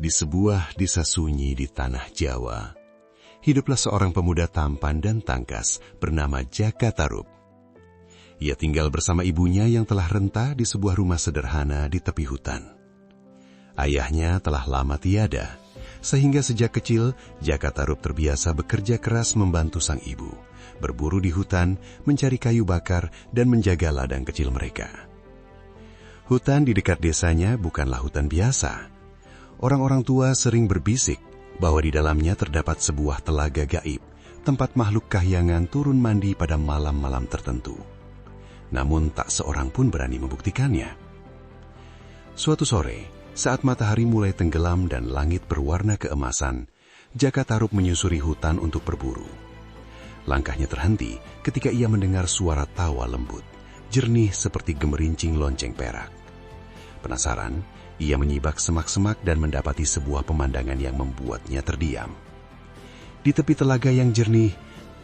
Di sebuah desa sunyi di tanah Jawa, hiduplah seorang pemuda tampan dan tangkas bernama Jaka Tarub. Ia tinggal bersama ibunya yang telah renta di sebuah rumah sederhana di tepi hutan. Ayahnya telah lama tiada, sehingga sejak kecil Jaka Tarub terbiasa bekerja keras membantu sang ibu, berburu di hutan, mencari kayu bakar, dan menjaga ladang kecil mereka. Hutan di dekat desanya bukanlah hutan biasa. Orang-orang tua sering berbisik bahwa di dalamnya terdapat sebuah telaga gaib, tempat makhluk kahyangan turun mandi pada malam-malam tertentu. Namun tak seorang pun berani membuktikannya. Suatu sore, saat matahari mulai tenggelam dan langit berwarna keemasan, Jaka Tarub menyusuri hutan untuk berburu. Langkahnya terhenti ketika ia mendengar suara tawa lembut, jernih seperti gemerincing lonceng perak. Penasaran, ia menyibak semak-semak dan mendapati sebuah pemandangan yang membuatnya terdiam. Di tepi telaga yang jernih,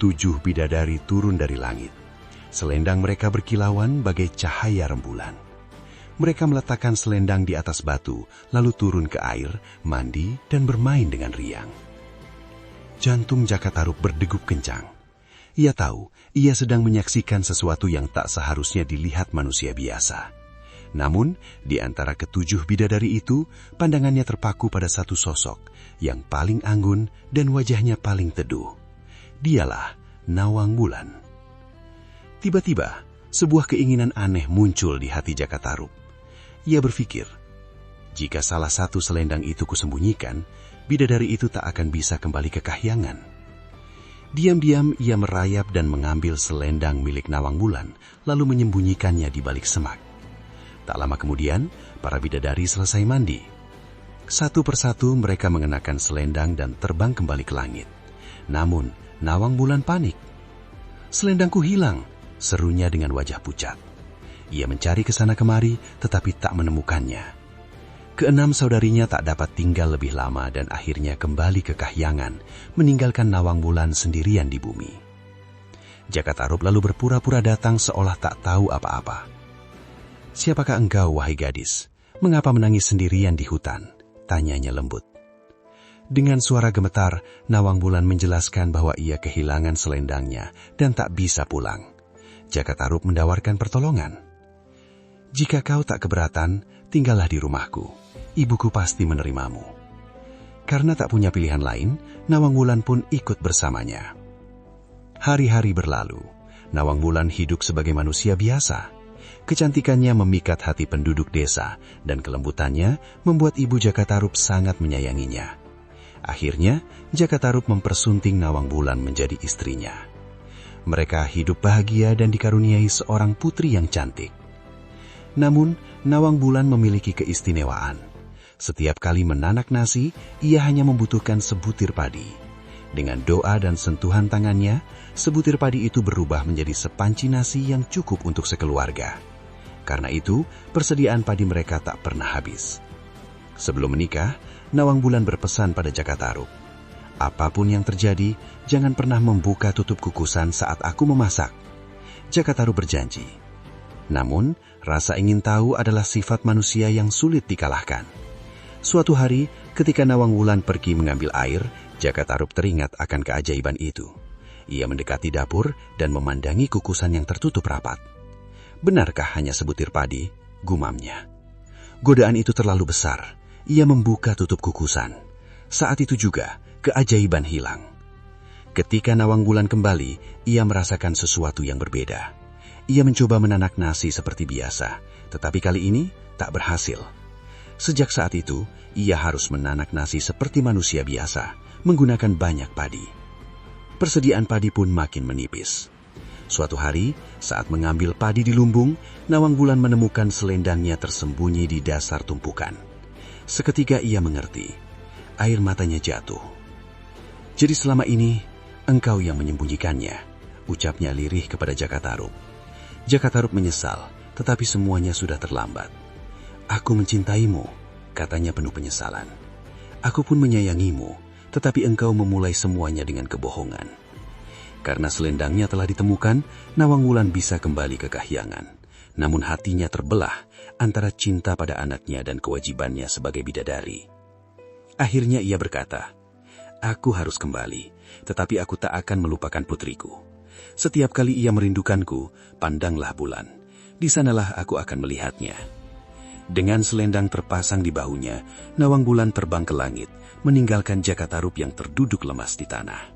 7 bidadari turun dari langit. Selendang mereka berkilauan bagai cahaya rembulan. Mereka meletakkan selendang di atas batu, lalu turun ke air, mandi, dan bermain dengan riang. Jantung Jaka Tarub berdegup kencang. Ia tahu, ia sedang menyaksikan sesuatu yang tak seharusnya dilihat manusia biasa. Namun, di antara ke-7 bidadari itu, pandangannya terpaku pada satu sosok yang paling anggun dan wajahnya paling teduh. Dialah Nawang Wulan. Tiba-tiba, sebuah keinginan aneh muncul di hati Jaka Tarub. Ia berpikir, jika salah satu selendang itu kusembunyikan, bidadari itu tak akan bisa kembali ke kahyangan. Diam-diam ia merayap dan mengambil selendang milik Nawang Wulan, lalu menyembunyikannya di balik semak. Tak lama kemudian, para bidadari selesai mandi. Satu persatu mereka mengenakan selendang dan terbang kembali ke langit. Namun, Nawang Wulan panik. "Selendangku hilang," serunya dengan wajah pucat. Ia mencari ke sana kemari, tetapi tak menemukannya. Keenam saudarinya tak dapat tinggal lebih lama dan akhirnya kembali ke kahyangan, meninggalkan Nawang Wulan sendirian di bumi. Jaka Tarub lalu berpura-pura datang seolah tak tahu apa-apa. "Siapakah engkau, wahai gadis? Mengapa menangis sendirian di hutan?" tanyanya lembut. Dengan suara gemetar, Nawang Wulan menjelaskan bahwa ia kehilangan selendangnya dan tak bisa pulang. Jaka Tarub menawarkan pertolongan. "Jika kau tak keberatan, tinggallah di rumahku. Ibuku pasti menerimamu." Karena tak punya pilihan lain, Nawang Wulan pun ikut bersamanya. Hari-hari berlalu. Nawang Wulan hidup sebagai manusia biasa. Kecantikannya memikat hati penduduk desa dan kelembutannya membuat ibu Jaka Tarub sangat menyayanginya. Akhirnya, Jaka Tarub mempersunting Nawang Wulan menjadi istrinya. Mereka hidup bahagia dan dikaruniai seorang putri yang cantik. Namun, Nawang Wulan memiliki keistimewaan. Setiap kali menanak nasi, ia hanya membutuhkan sebutir padi. Dengan doa dan sentuhan tangannya, sebutir padi itu berubah menjadi sepanci nasi yang cukup untuk sekeluarga. Karena itu, persediaan padi mereka tak pernah habis. Sebelum menikah, Nawang Wulan berpesan pada Jaka Tarub, "Apapun yang terjadi, jangan pernah membuka tutup kukusan saat aku memasak." Jaka Tarub berjanji. Namun, rasa ingin tahu adalah sifat manusia yang sulit dikalahkan. Suatu hari, ketika Nawang Wulan pergi mengambil air, Jaka Tarub teringat akan keajaiban itu. Ia mendekati dapur dan memandangi kukusan yang tertutup rapat. "Benarkah hanya sebutir padi?" gumamnya. Godaan itu terlalu besar. Ia membuka tutup kukusan. Saat itu juga, keajaiban hilang. Ketika Nawang Wulan kembali, ia merasakan sesuatu yang berbeda. Ia mencoba menanak nasi seperti biasa, tetapi kali ini tak berhasil. Sejak saat itu, ia harus menanak nasi seperti manusia biasa, menggunakan banyak padi. Persediaan padi pun makin menipis. Suatu hari, saat mengambil padi di lumbung, Nawang Wulan menemukan selendangnya tersembunyi di dasar tumpukan. Seketika ia mengerti. Air matanya jatuh. "Jadi selama ini, engkau yang menyembunyikannya," ucapnya lirih kepada Jaka Tarub. Jaka Tarub menyesal, tetapi semuanya sudah terlambat. "Aku mencintaimu," katanya penuh penyesalan. "Aku pun menyayangimu, tetapi engkau memulai semuanya dengan kebohongan." Karena selendangnya telah ditemukan, Nawang Wulan bisa kembali ke kahyangan. Namun hatinya terbelah antara cinta pada anaknya dan kewajibannya sebagai bidadari. Akhirnya ia berkata, "Aku harus kembali, tetapi aku tak akan melupakan putriku. Setiap kali ia merindukanku, pandanglah bulan. Di sanalah aku akan melihatnya." Dengan selendang terpasang di bahunya, Nawang Bulan terbang ke langit, meninggalkan Jaka Tarub yang terduduk lemas di tanah.